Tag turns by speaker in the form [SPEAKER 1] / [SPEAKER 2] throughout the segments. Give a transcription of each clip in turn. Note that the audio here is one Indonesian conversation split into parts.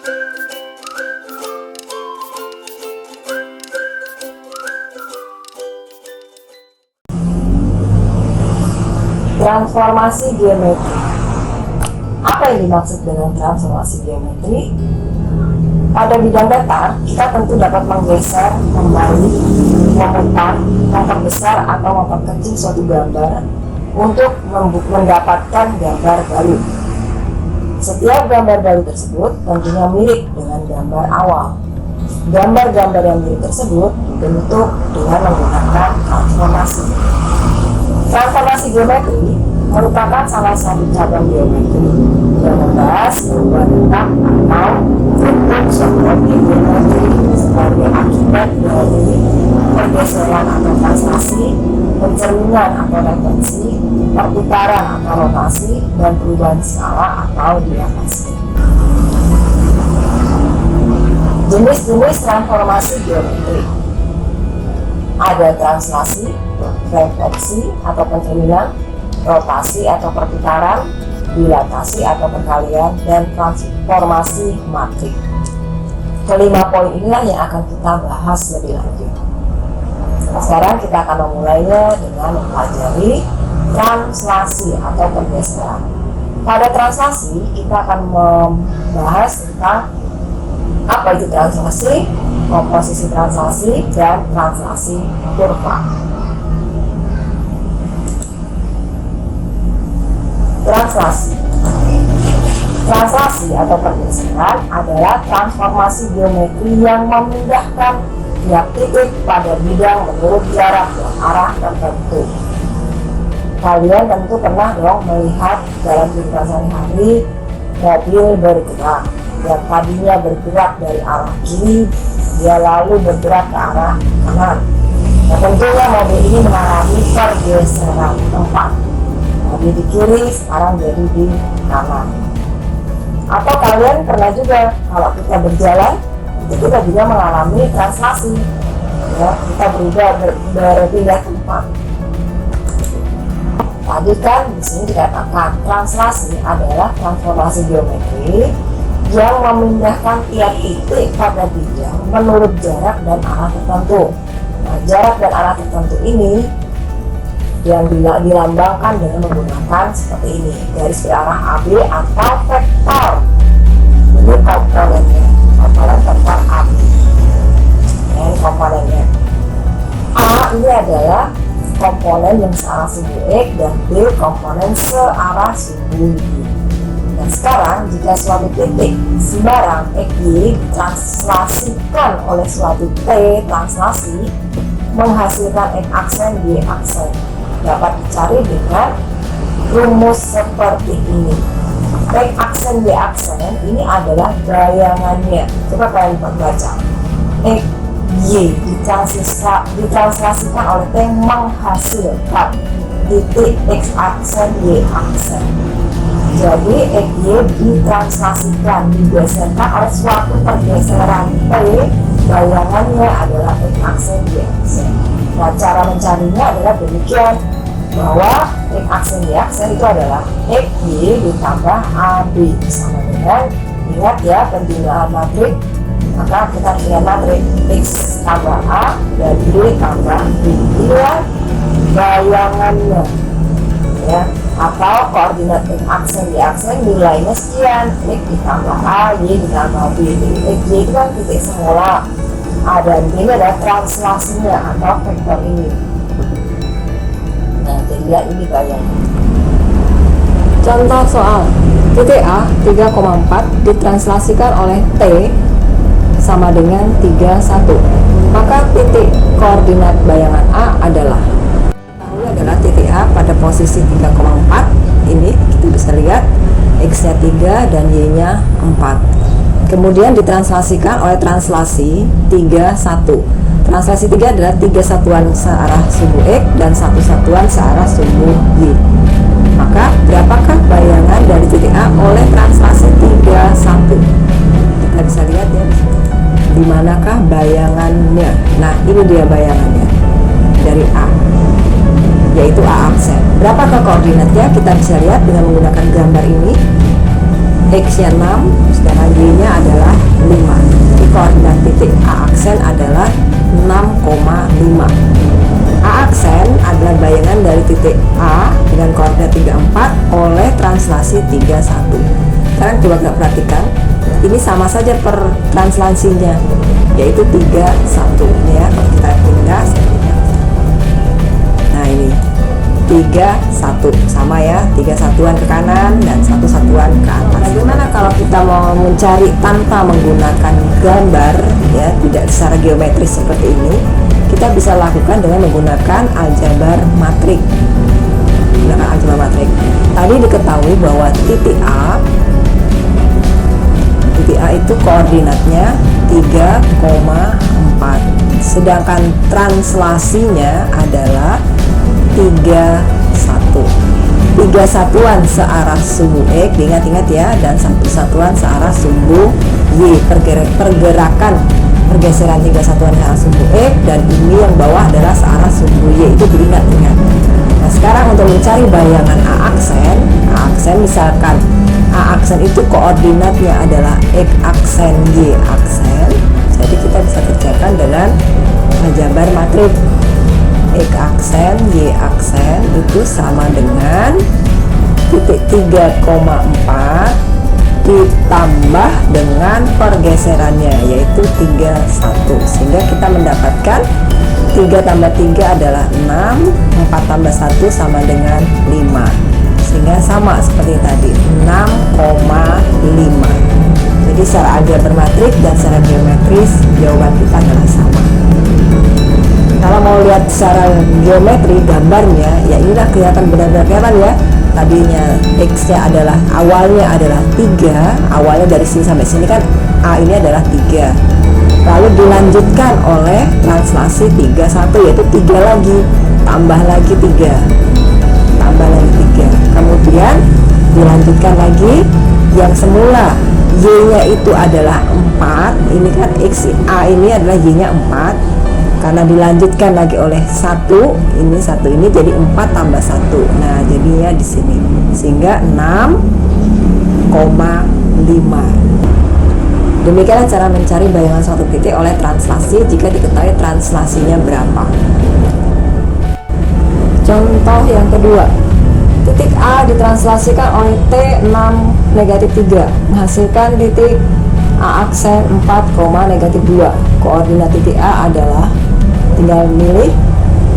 [SPEAKER 1] Transformasi geometri. Apa yang dimaksud dengan transformasi geometri? Pada bidang datar, kita tentu dapat menggeser, membalik, memutar, memperbesar atau memperkecil suatu gambar untuk mendapatkan gambar baru. Setiap gambar baru tersebut tentunya mirip dengan gambar awal. Gambar-gambar yang mirip tersebut dibentuk dengan menggunakan transformasi. Transformasi geometri merupakan salah satu cabang geometri yang membahas perubahan letak atau bentuk suatu objek geometri sebagai akibat dari pergeseran atau translasi, pencermingan atau refleksi, perputaran atau rotasi, dan perubahan skala atau dilatasi. Jenis-jenis transformasi geometri ada translasi, refleksi atau pencerminan, rotasi atau perputaran, dilatasi atau perkalian, dan transformasi matrik. Kelima poin inilah yang akan kita bahas lebih lanjut. Sekarang kita akan memulainya dengan mempelajari translasi atau pergeseran. Pada translasi kita akan membahas tentang apa itu translasi, komposisi translasi, dan translasi kurva. Translasi atau pergeseran adalah transformasi geometri yang memindahkan tiap titik pada bidang menurut jarak dan arah tertentu. Kalian tentu pernah dong melihat dalam kehidupan sehari-hari mobil bergerak yang tadinya bergerak dari arah kiri, dia lalu bergerak ke arah kanan. Nah, tentunya mobil ini mengalami pergeseran tempat. Tadi di kiri, sekarang jadi di kanan. Atau kalian pernah juga kalau kita berjalan, itu kita juga mengalami translasi. Ya, kita berpindah tempat. Tadi kan di sini dikatakan translasi adalah transformasi geometri yang memindahkan tiap titik pada bidang menurut jarak dan arah tertentu. Nah, jarak dan arah tertentu ini yang dilambangkan dengan menggunakan seperti ini, garis berarah AB atau vektor. Ini komponennya, komponen vektor AB. Ini komponennya. A ini adalah komponen yang searah sumbu X dan B komponen searah sumbu Y. Dan sekarang jika suatu titik sembarang XY ditranslasikan oleh suatu T translasi menghasilkan X aksen Y aksen, dapat dicari dengan rumus seperti ini. X aksen Y aksen ini adalah bayangannya. Coba kalian baca. X Y ditranslasikan oleh T menghasilkan titik X aksen Y aksen. Jadi X Y ditranslasikan, digeserkan oleh suatu pergeseran T, bayangannya adalah X aksen Y aksen. Nah, cara mencarinya adalah demikian, bahwa X aksen Y aksen itu adalah X Y ditambah AB sama dengan, ingat ya pembinaan matrik, maka kita punya matrik X tambah A dan Y tambah B. Inilah bayangannya ya, atau koordinat X aksen Y aksen nilainya sekian, X ditambah A, Y ditambah B. X Y itu kan titik semula, A dan B ini adalah translasinya atau vektor ini. Nah, jadi ini bayangan.
[SPEAKER 2] Contoh soal, titik A 3,4 ditranslasikan oleh T sama dengan 31. Maka titik koordinat bayangan A adalah titik A pada posisi 3,4. Ini kita bisa lihat X-nya 3 dan Y-nya 4. Kemudian ditranslasikan oleh translasi 31. Translasi 3 adalah 3 satuan searah sumbu X dan 1 satuan searah sumbu Y. Maka berapakah bayangan dari titik A oleh translasi 31? Kita bisa lihat ya, di manakah bayangannya. Nah, ini dia bayangannya dari A, yaitu A aksen. Berapakah koordinatnya? Kita bisa lihat dengan menggunakan gambar ini. X-nya 6, sedangkan Y-nya adalah titik A dengan koordinat 34 oleh translasi 31. Sekarang coba kita perhatikan, ini sama saja per translasinya, yaitu 31 ya. Kalau kita pindah, nah ini 31 sama ya, 3 satuan ke kanan dan 1 satuan ke atas. Bagaimana kalau kita mau mencari tanpa menggunakan gambar ya, tidak secara geometris seperti ini? Kita bisa lakukan dengan menggunakan aljabar matrik. Tadi diketahui bahwa titik A itu koordinatnya 3,4, sedangkan translasinya adalah 31. 3 satuan searah sumbu X, diingat-ingat ya, dan 1 satuan searah sumbu Y. Pergeseran 3 satuan searah sumbu X, dan ini yang bawah adalah searah sumbu Y, itu diingat-ingat. Nah, sekarang untuk mencari bayangan A aksen, misalkan A aksen itu koordinatnya adalah X aksen, Y aksen, jadi kita bisa kerjakan dengan aljabar matrik. X aksen, Y aksen itu sama dengan titik 3,4 ditambah dengan pergeserannya, yaitu 31, sehingga kita mendapatkan 3 tambah 3 adalah 6, 4 tambah 1 sama dengan 5, sehingga sama seperti tadi, 6,5. Jadi secara aljabar matrik dan secara geometris jawaban kita adalah sama. Kalau mau lihat secara geometri gambarnya, ya inilah kelihatan benar-benar ya. Tadinya X-nya adalah awalnya adalah 3, awalnya dari sini sampai sini kan A ini adalah 3. Lalu dilanjutkan oleh translasi 31, yaitu 3 lagi, tambah lagi 3, tambah lagi 3. Kemudian dilanjutkan lagi yang semula Y-nya itu adalah 4, ini kan X A ini adalah Y-nya 4. Karena dilanjutkan lagi oleh 1 ini jadi 4 tambah 1. Nah, jadinya di sini. Sehingga 6,5. Demikianlah cara mencari bayangan suatu titik oleh translasi jika diketahui translasinya berapa. Contoh yang kedua. Titik A ditranslasikan oleh T6 negatif 3 menghasilkan titik A aksen 4, negatif 2. Koordinat titik A adalah, tinggal milih.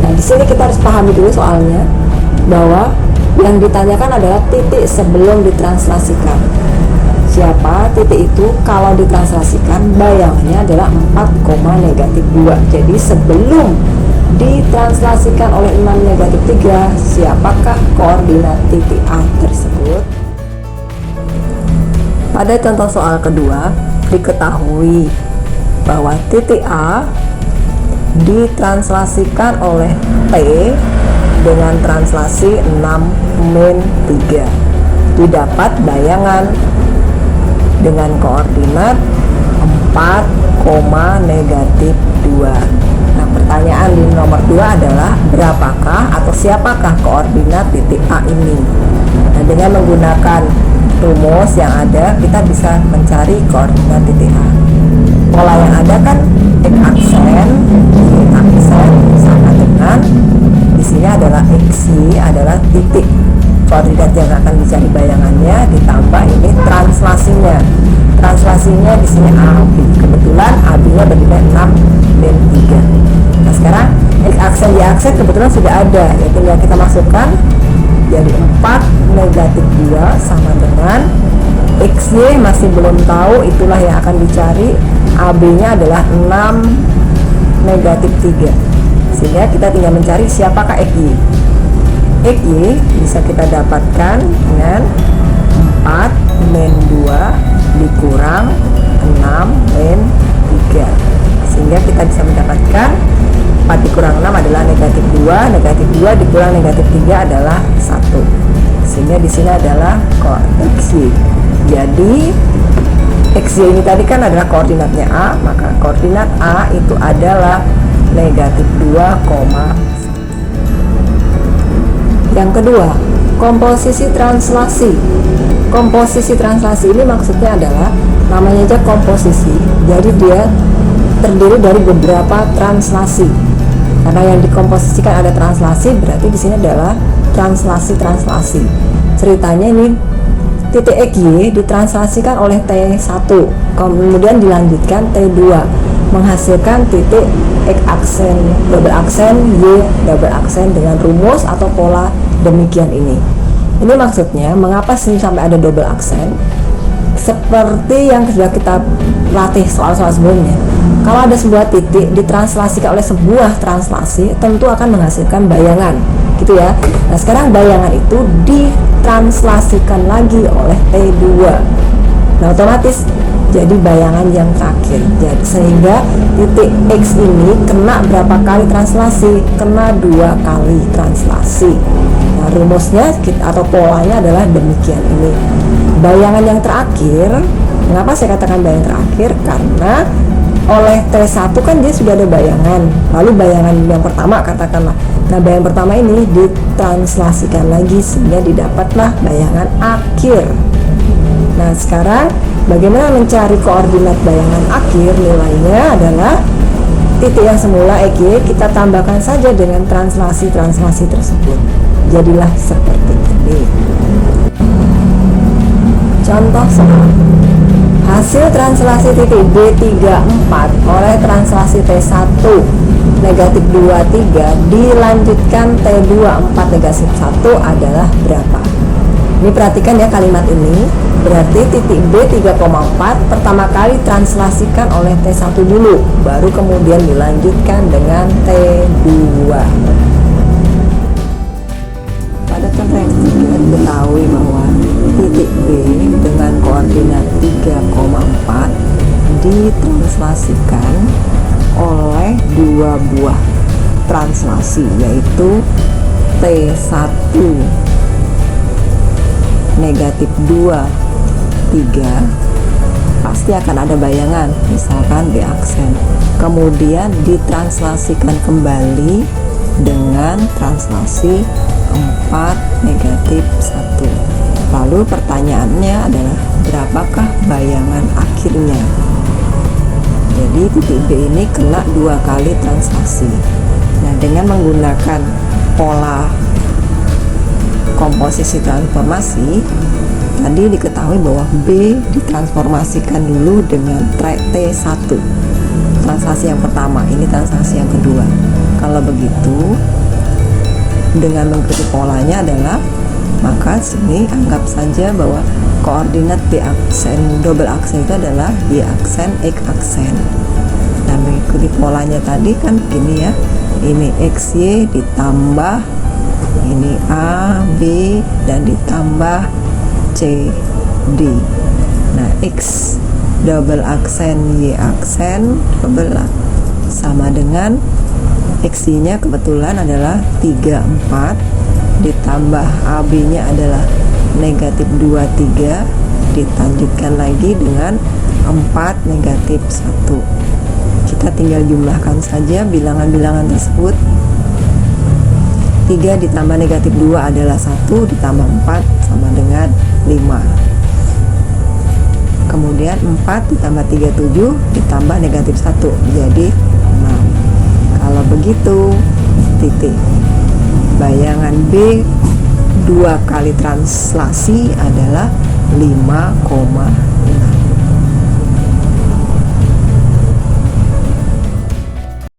[SPEAKER 2] Nah, di sini kita harus pahami dulu soalnya bahwa yang ditanyakan adalah titik sebelum ditranslasikan. Siapa titik itu? Kalau ditranslasikan bayangannya adalah 4, negatif 2. Jadi sebelum ditranslasikan oleh 6 negatif 3, siapakah koordinat titik A tersebut? Pada contoh soal kedua, diketahui bahwa titik A ditranslasikan oleh T dengan translasi 6-3. Didapat bayangan dengan koordinat 4, negatif 2. Nah, pertanyaan di nomor 2 adalah berapakah atau siapakah koordinat titik A ini? Nah, dengan menggunakan rumus yang ada, kita bisa mencari koordinat titik A. Pola yang ada kan X aksen, Y aksen sama dengan di sini adalah XY adalah titik koordinat yang akan dicari bayangannya, ditambah ini translasinya. Translasinya di sini AB. Kebetulan AB-nya bernilai 6-3. Nah, sekarang X aksen Y aksen kebetulan sudah ada, ya tinggal kita masukkan. Jadi 4, negatif 2 sama dengan XY masih belum tahu, itulah yang akan dicari. AB-nya adalah 6, negatif 3. Sehingga kita tinggal mencari siapakah XY. XY bisa kita dapatkan dengan 4 min 2 dikurang 6 min 3. Sehingga kita bisa mendapatkan 4 dikurang 6 adalah negatif 2, negatif 2 dikurang negatif 3 adalah 1. Sehingga di sini adalah XY. Jadi XY ini tadi kan adalah koordinatnya A, maka koordinat A itu adalah negatif 2, yang kedua, komposisi translasi. Komposisi translasi ini maksudnya adalah, namanya aja komposisi, jadi dia terdiri dari beberapa translasi. Karena yang dikomposisikan ada translasi, berarti di sini adalah translasi. Ceritanya ini titik XY ditranslasikan oleh T1, kemudian dilanjutkan T2 menghasilkan titik X aksen, double aksen, Y double aksen dengan rumus atau pola demikian ini. Ini maksudnya mengapa sini sampai ada double aksen? Seperti yang sudah kita latih soal-soal sebelumnya, kalau ada sebuah titik ditranslasikan oleh sebuah translasi, tentu akan menghasilkan bayangan, gitu ya. Nah, sekarang bayangan itu ditranslasikan lagi oleh T2. Nah, otomatis jadi bayangan yang terakhir. Jadi sehingga titik X ini kena berapa kali translasi? Kena 2 kali translasi. Nah, rumusnya atau polanya adalah demikian ini. Bayangan yang terakhir, mengapa saya katakan bayangan terakhir? Karena oleh T1 kan dia sudah ada bayangan. Lalu bayangan yang pertama katakanlah. Nah, bayangan pertama ini ditranslasikan lagi sehingga didapatlah bayangan akhir. Nah, sekarang bagaimana mencari koordinat bayangan akhir? Nilainya adalah titik yang semula XY kita tambahkan saja dengan translasi tersebut. Jadilah seperti ini. Contoh soal. Hasil translasi titik B34 oleh translasi T1 negatif 23 dilanjutkan T24 negatif 1 adalah berapa? Ini perhatikan ya kalimat ini. Berarti titik B 3,4 pertama kali translasikan oleh T1 dulu, baru kemudian dilanjutkan dengan T2. Pada konvensi kita diketahui bahwa titik B dengan koordinat 3,4 ditranslasikan oleh 2 buah translasi, yaitu T1 negatif 2, 3 pasti akan ada bayangan, misalkan B aksen, kemudian ditranslasikan kembali dengan translasi 4 negatif 1. Lalu pertanyaannya adalah berapakah bayangan akhirnya? Jadi titik B ini kena 2 kali translasi. Nah, dengan menggunakan pola komposisi transformasi, tadi diketahui bahwa B ditransformasikan dulu dengan T1, translasi yang pertama, ini translasi yang kedua. Kalau begitu, dengan mengikuti polanya adalah, maka sini anggap saja bahwa koordinat B aksen double aksen itu adalah Y aksen X aksen. Nah, mengikuti polanya tadi kan gini ya, ini XY ditambah ini A, B, dan ditambah C, D. Nah, X double aksen Y aksen double sama dengan XY-nya kebetulan adalah 34, ditambah AB nya adalah negatif 23, dilanjutkan lagi dengan 4 negatif 1. Kita tinggal jumlahkan saja bilangan-bilangan tersebut. 3 ditambah negatif 2 adalah 1, ditambah 4 sama dengan 5. Kemudian 4 ditambah 37 ditambah negatif 1 jadi 6. Kalau begitu, titik bayangan B 2 kali translasi adalah 5,6.